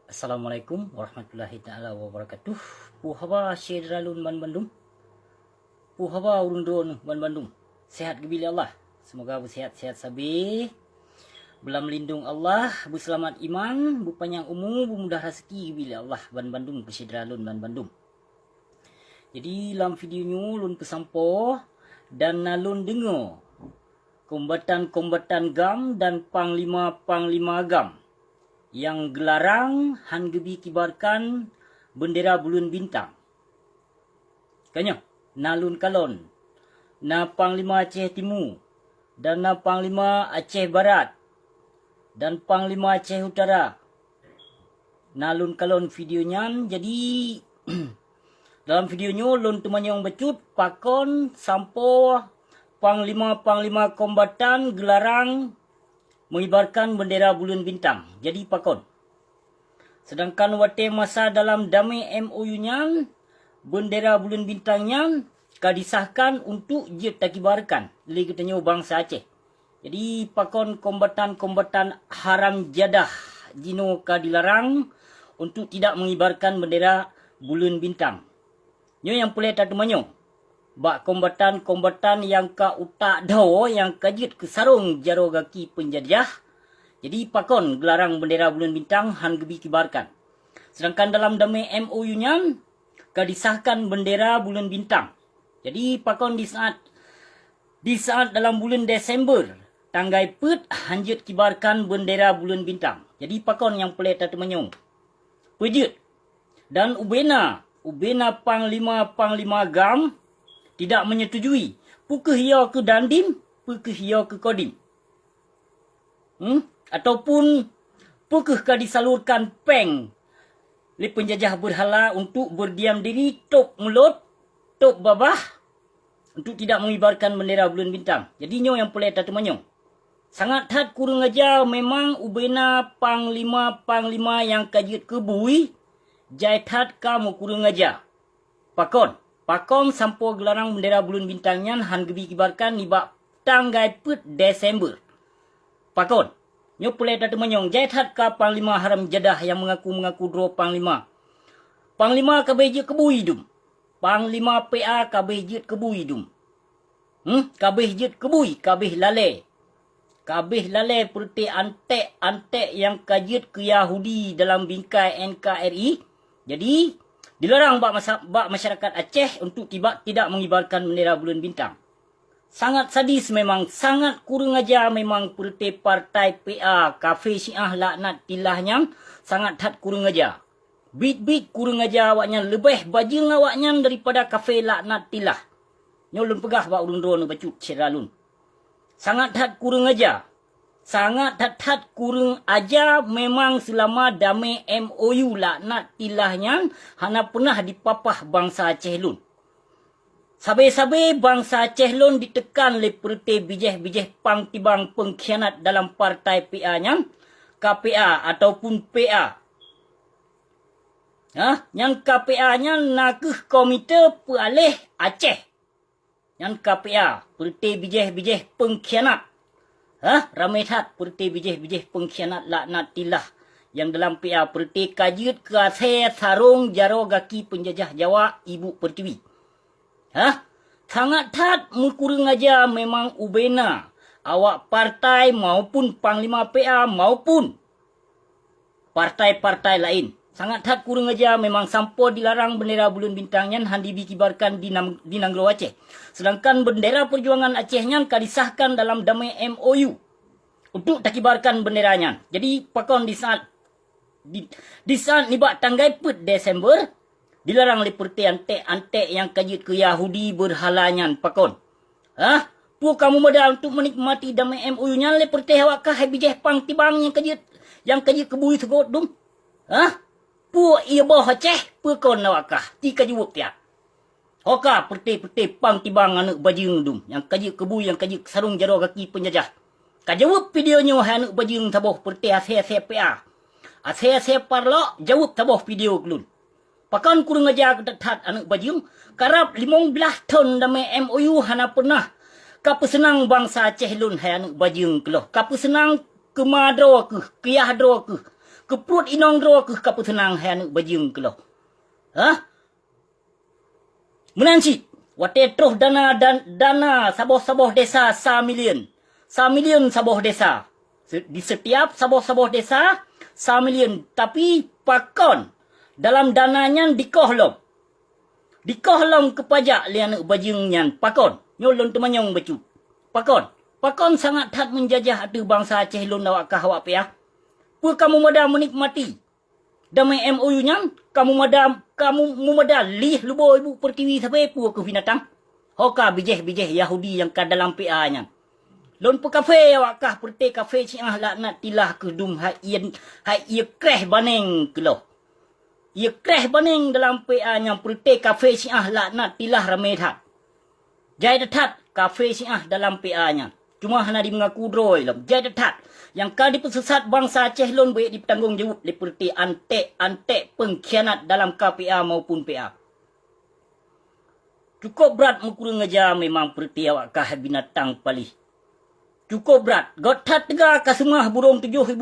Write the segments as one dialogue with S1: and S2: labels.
S1: Assalamualaikum warahmatullahi taala wabarakatuh. Puhaba syedralun ban Bandung. Puhaba urundun ban Bandung. Sehat gebili Allah. Semoga bersehat-sehat sabi. Belam lindung Allah, berselamat iman, berpanjang umur, bermudah rezeki gebili Allah ban Bandung syedralun ban Bandung. Jadi dalam videonya lun pesampo dan nalun dengar kombatan-kombatan GAM dan panglima-panglima GAM yang gelarang han gebi kibarkan bendera bulan bintang. Kanya nalun kalon na panglima Aceh Timur dan na panglima Aceh Barat dan panglima Aceh Utara. Nalun kalon videonya. Jadi dalam videonya lun temanyong becut pakon sampo panglima-panglima kombatan gelarang mengibarkan bendera bulan bintang. Jadi pakon. Sedangkan wate masa dalam damai MOU-nya, bendera bulan bintangnya kadisahkan untuk je takibarkan oleh katanya bangsa Aceh. Jadi pakon kombatan-kombatan haram jadah jino dilarang untuk tidak mengibarkan bendera bulan bintang. Nyo yang boleh tak temanyo. Bak kombatan-kombatan yang ka utak daw yang kajit ke sarung jaro gaki penjajah. Jadi pakon gelarang bendera bulan bintang han gebi kibarkan. Sedangkan dalam damai MOU-nya kadisahkan bendera bulan bintang. Jadi pakon di saat dalam bulan Desember tanggai put hanjut kibarkan bendera bulan bintang. Jadi pakon yang pelet tak temenyong. Pejut dan ubena panglima-panglima GAM tidak menyetujui. Pukeh ia ke dandim, pukeh ia ke kodim. Ataupun pukeh ka disalurkan peng oleh penjajah berhala untuk berdiam diri, top mulut, top babah, untuk tidak mengibarkan bendera bulan bintang. Jadi nyo yang pelai tak temanyong. Sangat hat kurang aja memang ubena panglima-panglima yang kajit kebui, jait hat kamu kurang aja. Pakon sampo gelarang bendera bulan bintangnya han gebi kibarkan ni bak tanggai put Desember. Pakon. Nyo pulai tak temenyong jait hat ka panglima haram jadah yang mengaku dro panglima. Panglima kabeh kebui dum. Panglima PA kabeh kebui dum. Kabeh kebui, kabeh lale. Kabeh lale perti antek yang kajit ke Yahudi dalam bingkai NKRI. Jadi dilarang bak masyarakat Aceh untuk tidak mengibarkan bendera bulan bintang. Sangat sadis memang, sangat kurang ajar memang perti partai PA, kafe Syiah laknat tilahnya, sangat hat kurang ajar. Bit kurang ajar awaknya, lebih bajing awaknya daripada kafe laknat tilah. Nyolun pegah bak urun-urun bacut ceralun. Sangat hat kurang ajar. Sangat hat kurang aja memang selama damai MOU laknat tilahnya hana pernah dipapah bangsa Aceh lun. Sabe-sabe bangsa Aceh lun ditekan oleh perti bijih-bijih pang tibang pengkhianat dalam partai PA-nya, KPA ataupun PA. Yang KPA-nya nakeh komite pealih Aceh. Yang KPA perti bijih-bijih pengkhianat. Ramai hat perti bijih-bijih pengkhianat laknat tilah yang dalam PA perti kajut ke Aceh sarung jaro gaki penjajah Jawa Ibu Pertiwi. Sangat hat kurang aja memang ubena awak partai maupun panglima PA maupun partai-partai lain. Sangat hat kurang aja memang sampo dilarang bendera bulan bintangnya handi dikibarkan di Nanggro Aceh. Sedangkan bendera perjuangan Acehnya kadisahkan dalam damai MOU untuk takibarkan benderanya. Jadi pakon di saat nibak tanggai put Desember dilarang seperti antek-antek yang kajit ke Yahudi berhalanya pakon. Pu kamu modal untuk menikmati damai MOU-nya seperti awakah bijih pang tibang yang kajit kebui segot dum. Pu ia bawah Aceh, pu kon awakah ti kajut tiap. Hoka perti pang tibang anak bajing dum yang kajit kebui yang kajit sarung jaro kaki penjajah. Kajawab videonya anak bajing taboh perti Aceh PA. Aceh parlo jawab taboh video kelun. Pakan kurang ajar ketat anak bajing. Karap 15 tahun damai MOU hana pernah. Kapa senang bangsa Aceh lun hai anak bajing keloh. Kapa senang ke madro ke, ke yahdro ke. Keprut inong ro ke kapa tenang hai anak bajing ke lo. Ha? Menanci. Wate troh dana saboh-saboh desa 1 million. 1 million saboh desa. Di setiap saboh-saboh desa 1 million. Tapi pakon dalam dananya dikohlom. Dikohlom ke pajak li anak bajing nyan. Pakon. Nyolon temanyong bacu. Pakon. Pakon sangat tak menjajah ada bangsa Aceh lon awak kah awak piah. Pur kamu mada menikmati damai MOU nya, kamu mada lih lubo ibu pertiwi sampai pur ke binatang. Hoka bijeh Yahudi yang ka dalam PA nya. Lon pe kafe awak kah perte kafe si laknat tilah ke dum hai ia kreh baneng ke lo. Ia kreh baneng dalam PA nya perte kafe si laknat tilah ramai that. Jai detat kafe si dalam PA nya. Cuma hana di mengaku droi lam. Jai detat. Yang kali pesesat bangsa Aceh lon boleh ditanggung jawab seperti antek pengkhianat dalam KPA maupun PA. Cukup berat mengkurang aja memang perti awak kah binatang palih. Cukup berat. Gotat tegak ke semua burung 7,000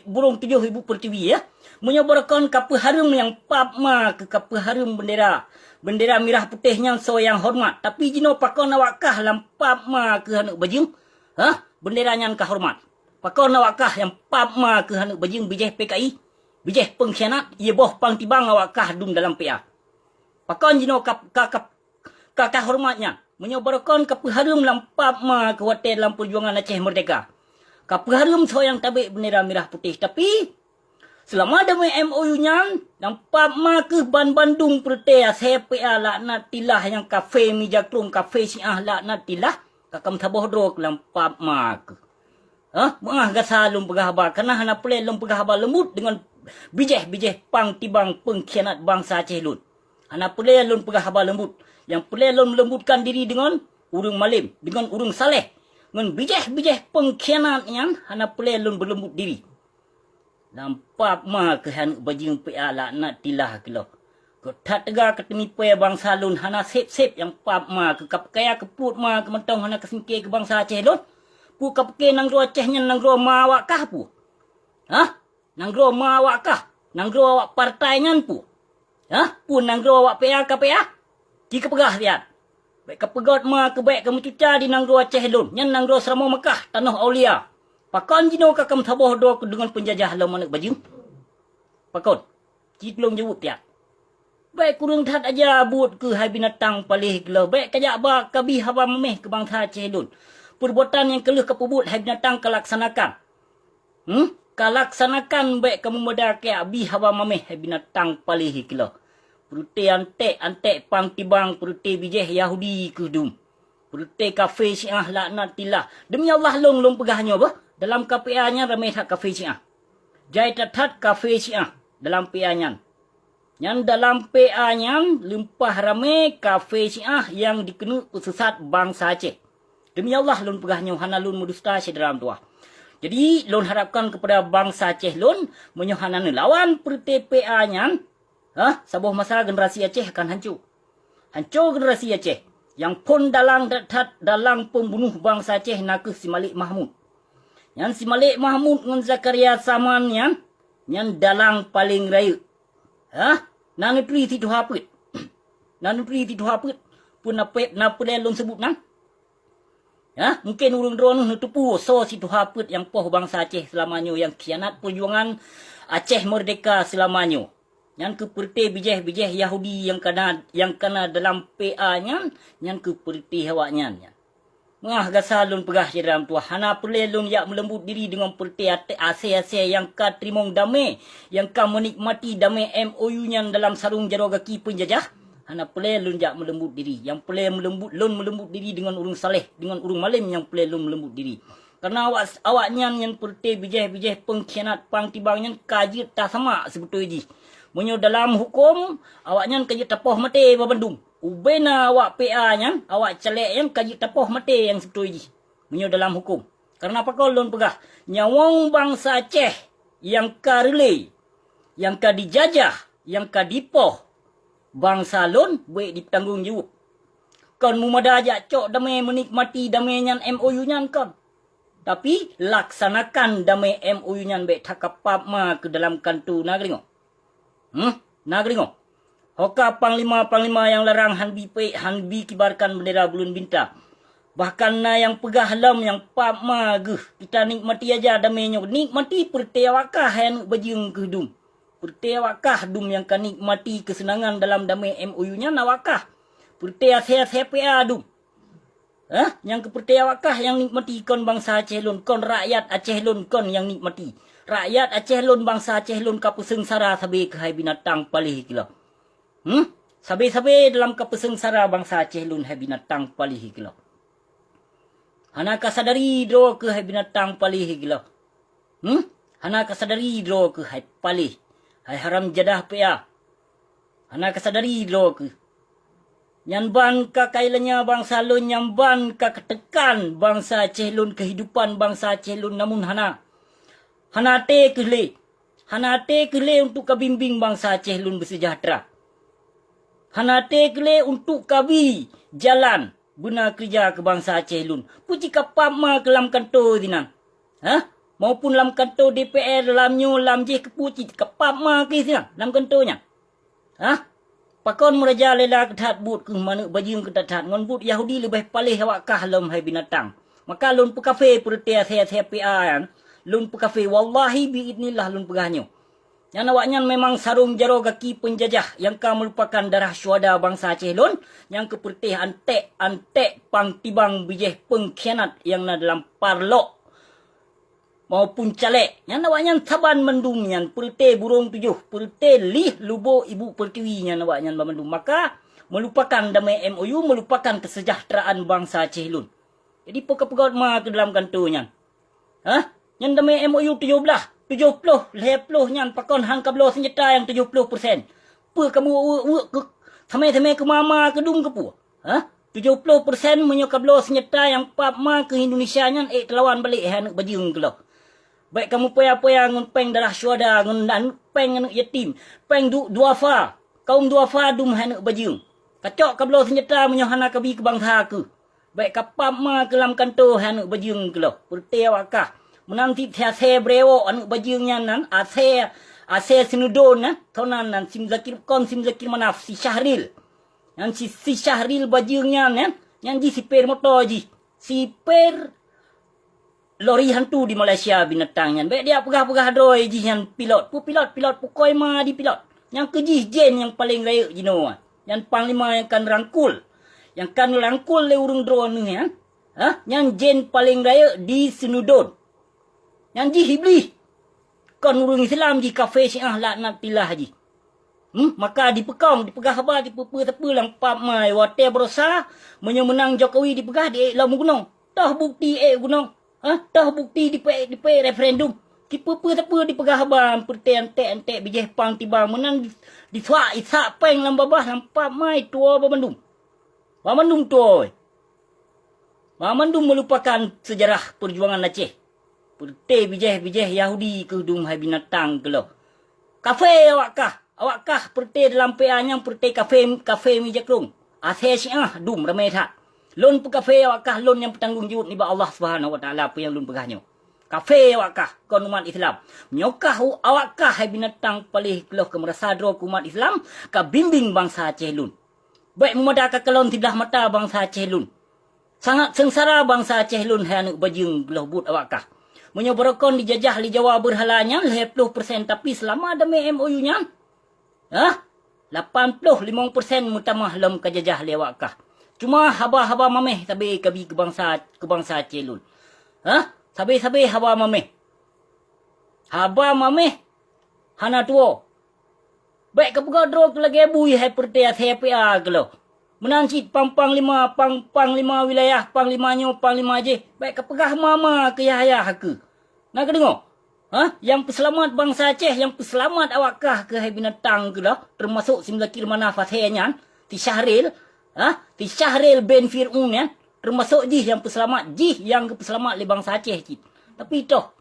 S1: burung 7,000 pertiwi ya. Menyebarkan kapal harum yang papma ke kapal harum bendera. Bendera merah putihnya so yang hormat. Tapi jino pakon awak kah lam papma ke anak bajing. Ha? Benderanya ke hormat. Pakon awak kah yang papma ke anak bajing bijeh PKI. Bijeh pengkhianat. Ia boh pang tibang awak kah dum dalam PA. Pakon jino kakak hormatnya. Menyebarkan kapal harum lampap ma ke hotel dalam perjuangan Aceh Merdeka. Kapal harum so yang tabik bendera merah putih. Tapi selama ada MOU nya lampap ma ke Ban Bandung perte CPA laknat tilah yang kafe Mijakrung kafe Syiah laknat tilah kakam tabohdro lampap ma ke. Ha? Mengah gasalum pegahaba karena hana pelai lom pegahaba lembut dengan bijeh pang tibang pengkhianat bangsa Aceh Lut. Hana pelai lom pegahaba lembut. Yang pelai melembutkan diri dengan urung malim, dengan urung saleh. Dengan bijeh pengkhianat yang hana pelai berlembut diri. Nampak mah kehan bajing PA laknat tilah kilo. Ketat tegak ketemi paya bangsa lun hana sep yang pap mah ke kapkaya keput mah ke mentong hana kesingkir ke bangsa Aceh lun. Pu kapke nang ro Acehnya nang ro mawak kah pu. Ha? Nang ro mawak kah? Nang ro awak partainya pu. Ha? Pu nang ro awak PA KPA. Jika pegah lihat. Baik kepegot ma ke baik kamu cuca di nang ro Aceh lun. Nyan nang ro Serama Mekah, Tanah Aulia. Pakon jino kakam taboh do dengan penjajah lam anak baju. Pakon. Citlong jawab tiap. Baik kurang tat aja buat ke hai binatang palih gelo. Baik kajak ba kabi hawa memeh ke bangsa Aceh lun. Perbuatan yang kelih kepubut hai binatang kalaksanakan. Kalaksanakan baik kamu muda ke abi hawa memeh hai binatang palih gelo. Perute antek pang tibang perute bijeh Yahudi kudum. Perute kafe Syiah laknat tilah. Demi Allah long pegahnya bah. Dalam KPA-nya ramai tak kafe Syiah. Jai tatat kafe Syiah dalam PA-nya. Yang dalam PA-nya limpah ramai kafe Syiah yang dikena pesesat bangsa Aceh. Demi Allah long pegahnya hana lun medusta dalam tuah. Jadi lon harapkan kepada bangsa Aceh lon menyohana lawan perute PA-nya. Ha? Sebuah masa generasi Aceh akan hancur. Hancur generasi Aceh. Yang pun dalang pembunuh bangsa Aceh nak si Malik Mahmud. Yang si Malik Mahmud dengan Zakaria Saman yang dalang paling raya. Ha? Nanutri titu hapit. Nanutri titu hapit. Pun napa lelong sebut nang? Ya, mungkin urung drone nutupu so situ hapit yang poh bangsa Aceh selamanya yang khianat perjuangan Aceh Merdeka selamanya. Yang keperti bijeh Yahudi yang kena dalam PA-nya, yang keperti hawaknya. Mengah gasalun pegah dalam tuah. Hana pelelun yang melembut diri dengan perti ase-ase yang ka terimong damai, yang ka menikmati damai MOU-nya dalam sarung jarogaki penjajah. Hana pelelun yang melembut diri. Yang pelai melembut diri dengan urung saleh, dengan urung malim yang pelelun melembut diri. Karena awaknya yang perti bijeh pengkhianat pang tibangnya kaji tak sama sebetulnya. Menyo dalam hukum, awaknya kaji tapoh mati babandung. Ubena awak PA-nya, awak celek yang kaji tapoh mati yang sebetulnya. Menyo dalam hukum. Karena apa kau lon pegah? Nyawang bangsa Aceh yang karele, yang kadijajah, yang kadipoh. Bangsa lon boleh ditanggung jawab. Kon mumada ajak cok damai menikmati damai nyan MOU nyan kon. Tapi laksanakan damai MOU nyan baik takapap ma ke dalam kantu nagri ngo. Nagri ngo. Hoka panglima-panglima yang larang hanbi kibarkan bendera bulun bintang. Bahkan na yang pegah lam yang pap ma geh. Kita nikmati aja damai nyo. Nikmati pertewakah yang bajing ke dum. Pertewakah dum yang kan nikmati kesenangan dalam damai MOU nya nawakah. Pertea sehat-sehat dum. Yang kepertewakah yang nikmati kon bangsa Aceh Lun. Kon rakyat Aceh Lun kon yang nikmati. Rakyat Aceh Lun bangsa Aceh Lun kapesengsara sabi kehai binatang palih kilo. Sabi-sabi dalam kapesengsara bangsa Aceh Lun hai binatang palih kilo. Hana kasadari dro ke hai binatang palih kilo. Hana kasadari dro ke hai palih. Hai haram jadah pea. Hana kasadari dro ke. Nyamban ka kailanya bangsa Lun, nyamban ka ketekan bangsa Aceh Lun, kehidupan bangsa Aceh Lun, namun hana te kele. Hana te kele untuk kabimbing bangsa Aceh Lun bersejahtera. Hana te kele untuk kabi jalan guna kerja ke bangsa Aceh Lun. Puji kapap ma ke lam kanto dinan. Maupun lam kanto DPR, lam nyo, lam je kepuci kapap ma ke dinan, lam kantonya. Pakon meraja lela ketat but ke mana bajing ketat ngon but Yahudi lebih palih awakah lam hai binatang. Maka lun pe kafe pertea saya PA lun pe kafe wallahi biidnillah lun pegahnyo. Yang awaknya memang sarung jaro kaki penjajah yang ka merupakan darah syuhada bangsa Aceh Lun yang kepertih antek pang tibang bijih pengkhianat yang na dalam parlok maupun caleg. Yang awaknya saban mendum yang perte burung tujuh, perte lih lubo ibu pertiwi yang awaknya mendum. Maka melupakan damai MOU, melupakan kesejahteraan bangsa Aceh Lun. Jadi pegawai ma ke dalam kantornya. Yang damai MOU 70 nyan pakon hang kablo senjata yang 70%. Apa kamu samai ke mama ke dung ke pu? 70% menyo kablo senjata yang pap ma ke Indonesia nyan telawan balik anak bajing ke lo. Baik kamu poya-poya ngun peng darah syuhada, ngun peng anak yatim, peng duafa, kaum duafa dum anak bajing. Kacok kablo senjata menyo hana kabi ke bangsa ke. Baik kapap ma ke lam kanto anak bajing ke lo. Pertewakah menanti tiase brewo anak bajingnya nan ase sinudon konan nan sim zakir manaf si Syahril. Yang si Syahril bajingnya nan yang ji si per motor ji. Si per lori hantu di Malaysia binatangnya. Baik dia pegah-pegah droi ji yang pilot pukoi ma di pilot. Yang kejih jen yang paling raya jino. Yang panglima yang kan rangkul. Yang kan rangkul le urung drone ni Yang jen paling raya di Sinudon. Yang ji hibli. Kon urung Islam ji kafe syiah laknat tilah ji. Maka dipekong, dipegah khabar, dipepe-tepe lang pap mai. Wate berosa, menang Jokowi dipegah di lau gunung. Tah bukti gunung. Tah bukti di referendum. Dipepe-tepe dipegah khabar. Perti antek bijih pang tiba menang. Disuak isak peng lam babah, lam pap mai tua Bamandum. Bamandum tua. Bamandum melupakan sejarah perjuangan Aceh. Perti bijih Yahudi ke dung hai binatang ke lo. Kafe awakah perti dalam PA-nya perti kafe mi jakrung. Aceh syiah dum ramai tak. Lon pe kafe awakah lon yang bertanggung jawab ni ba Allah Subhanahu wa taala apa yang lon pegahnya. Kafe awakah kon umat Islam. Nyokah awakah hai binatang palih keloh ke merasadro umat Islam ka bimbing bangsa Aceh Lun. Baik memadaka kelon tidah mata bangsa Aceh Lun. Sangat sengsara bangsa Aceh Lun hai anak bajing keloh but awakah. Menyoborokon dijajah di Jawa berhalanya 50% tapi selama ada MOU-nya 85% mutamah lam kajajah lewakah. Cuma haba-haba mameh sabi kabi ke bangsa Aceh Lun. Sabi haba mameh. Haba mameh hana tuo. Baik kepegadro ke lagi bui hai pertea CPA kalau. Menansit panglima wilayah, panglima je. Baik kepegah mama ke yahya ke. Nak dengar? Yang peselamat bangsa Aceh, yang peselamat awakah ke hai binatang ke lah. Termasuk sim zakir manaf athenya. Ti Syahril. Ti Syahril bin Fir'un ya. Termasuk jih yang peselamat. Jih yang peselamat le bangsa Aceh cik. Tapi toh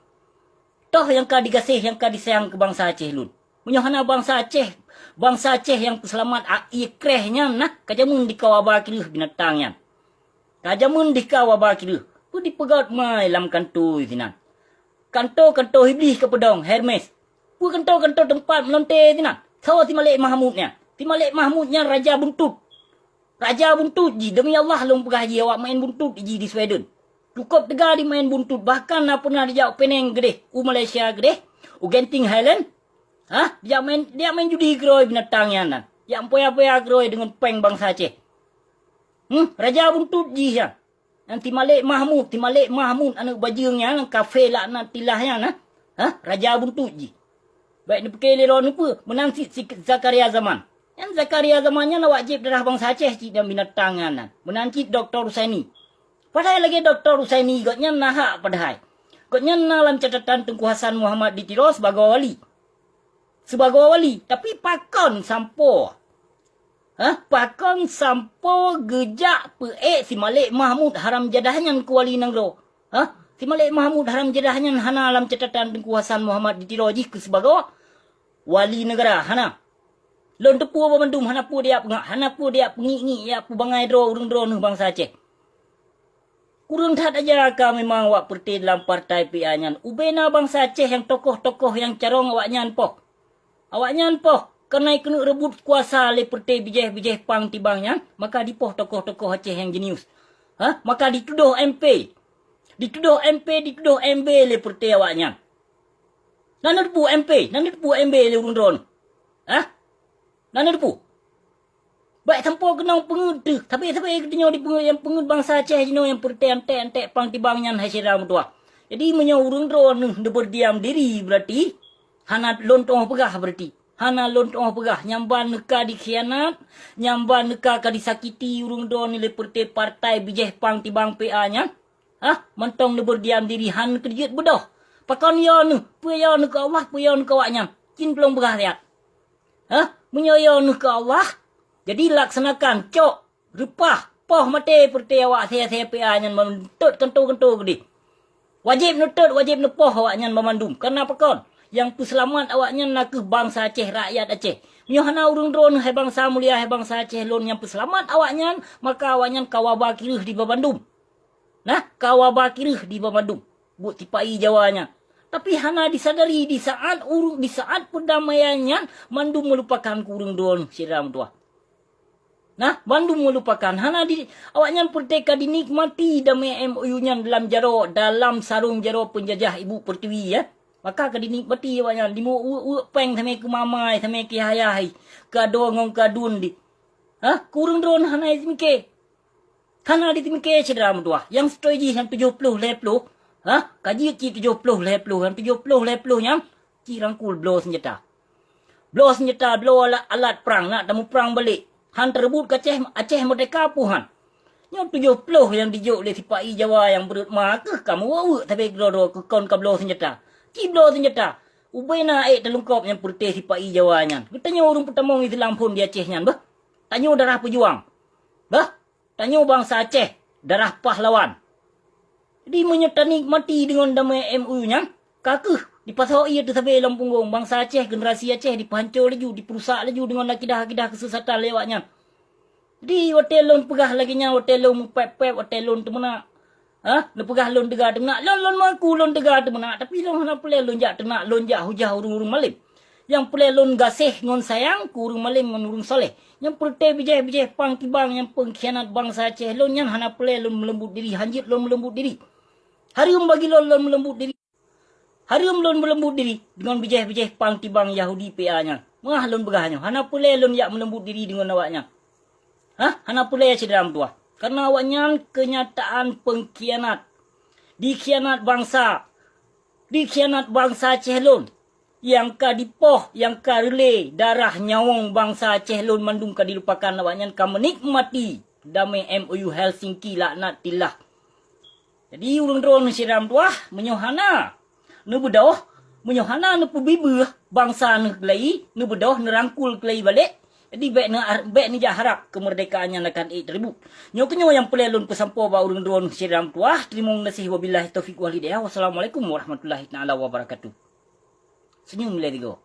S1: yang ka digasih, yang ka disayang ke bangsa Aceh Lun. Menyohana bangsa Aceh yang peselamat ikrehnya nah kajamun di kawabah kiluh binatangnya. Kajamun di kawabah kiluh. Pu dipegat mai lam kantor sinan. Kantor iblis ke pedong Hermes. Pu kantor tempat melonte sinan. Tahu ti Malik Mahmudnya. Ti Malik Mahmudnya Raja Buntut. Raja Buntut ji. Demi Allah long pegah ji awak main buntut ji di Sweden. Cukup tegar di main buntut. Bahkan nak pernah dijak Penang gede. Malaysia gede. Genting Highland. Dia main judi geroi binatangnya nan. Yang poya-poya geroi dengan peng bangsa Aceh. Raja Buntut ji ya. Yang Malik Mahmud anak bajingnya nang kafe lah nak tilahnya nah. Raja Buntut ji. Baik ni pakai leron apa? Menang si Zakaria Zaman. Yang Zakaria Zamannya nak wajib darah bangsa Aceh cik dan binatangnya nan. Menang cik Dr. Husaini. Padahal lagi Dr. Husaini gotnya nahak padahal. Gotnya dalam catatan Tengku Hasan Muhammad ditiro sebagai wali. Tapi pakon sampo. Pakon sampo gejak peek si Malik Mahmud haram jadahnya ke wali negro. Si Malik Mahmud haram jadahnya hana dalam catatan Tengku Hasan Muhammad ditiro ji ke sebagai wali negara hana. Lon tepu apa mandum hana pu dia pengi ya pu bangai dro urung dro nu bangsa Aceh. Kurang tak aja ka memang awak perti dalam partai PA nyan. Ubena bangsa Aceh yang tokoh-tokoh yang carong awak nyan poh. Awak nyan poh. Kerana kena rebut kuasa oleh perti bijih-bijih pang tibangnya. Maka dipoh tokoh-tokoh Aceh yang jenius. Maka dituduh MP. Dituduh MB oleh perti awak nyan. Nana depu MB oleh urung dron. Nana depu. Baik tanpa kena pengud. Tapi ketanya yang pengud bangsa Aceh jino yang perti antek-antek pang tibangnya hasiram tua. Jadi urung dron dia berdiam diri berarti. Hana lontong pegah berarti. Hana lontong pegah. Nyamban neka dikhianat. Nyamban neka disakiti urung dron oleh perti partai bijih pang tibang PA-nya. Mentong dia berdiam diri. Han kerjit bedoh. Pakan ya nu. Puya nu ke Allah. Puya nu ke awaknya. Cin belum pegah lihat. Menyoyo nu ke Allah. Jadi laksanakan. Cok. Repah. Poh mati perti awak. Saya PA-nya. Mentut kentu-kentu gede. Wajib nutut. Wajib nepoh awaknya memandum. Kenapa kon? Yang puselamat awaknya nak ke bangsa Aceh, rakyat Aceh. Nyohana urung dron hai bangsa mulia hai bangsa Aceh lon yang puselamat awaknya, maka awaknya kawaba kirih di Babandum. Kawaba kirih di Babandum. Buat tipai Jawanya. Tapi hana disadari di saat perdamaiannya Bandung melupakan kurung dron siram tua. Bandung melupakan hana awaknya perteka dinikmati damai MOU-nya dalam sarung jaro penjajah Ibu Pertiwi ya. Maka dinikmati awaknya dimu peng sampai ke mamai sampai ke hayai kado ngong kadun di. Kurung dron hana izmike. Hana ditimike siram tua. Yang strategi yang 70 leplo. Kaji ci 70 leplo. Yang 70 leplo yang ci rangkul blow senjata. Blow alat perang nak temu perang balik. Han terebut ke Aceh merdeka puhan. Yang 70 yang dijuk oleh sipai Jawa yang berutma ke kamu wawu tapi gelo ke kon ka blow senjata. Ciblo senjata. Ubena terlengkap yang putih sipai Jawanya. Tanya orang pertama Islam pun di Aceh nyan. Tanya darah pejuang. Tanya bangsa Aceh. Darah pahlawan. Jadi menyertani mati dengan damai MU nya. Kakuh. Dipasau ia tu sampai dalam punggung. Bangsa Aceh, generasi Aceh dipancur laju. Diperusak laju dengan akidah-akidah kesesatan lewatnya. Jadi hotelon pegah lagi nya. Hotelon pep-pep. Hotelon tu mana. Lu pegah lon tegak tenak. Lon maku lon tegak tenak. Tapi lon hana pelai lon jak tenak. Lon jak hujah urung-urung malim. Yang pelai lon gasih ngon sayang. Kurung malim ngon urung soleh. Yang pelai bijih-bijih pang tibang. Yang pengkhianat bangsa Aceh. Lon yang hana pelai lon melembut diri. Hanjit lon melembut diri. Harium bagi lon melembut diri. Harium lon melembut diri. Dengan bijih-bijih pang tibang Yahudi PA-nya. Mengah lon begahnya. Hana pelai lon jak melembut diri dengan awaknya. Hana pelai cederam tua. Karena awaknya kenyataan pengkhianat. Dikhianat bangsa. Dikhianat bangsa Aceh lon. Yang ka dipoh, yang ka relay darah nyawang bangsa Aceh lon mandung ka dilupakan awaknya ka menikmati damai MOU Helsinki laknat tilah. Jadi urang dron siram tuah menyohana. Nu bedoh, menyohana nu pubibe bangsa nu kelai, nu bedoh nerangkul kelai balik. Jadi baik ni harap kemerdekaannya akan teribut. Nyokenyo yang pelelun pesampo ba urang dron siram tuah. Terima kasih wabillahi taufiq wal hidayah. Wassalamualaikum warahmatullahi taala wabarakatuh. Senyum lagi go.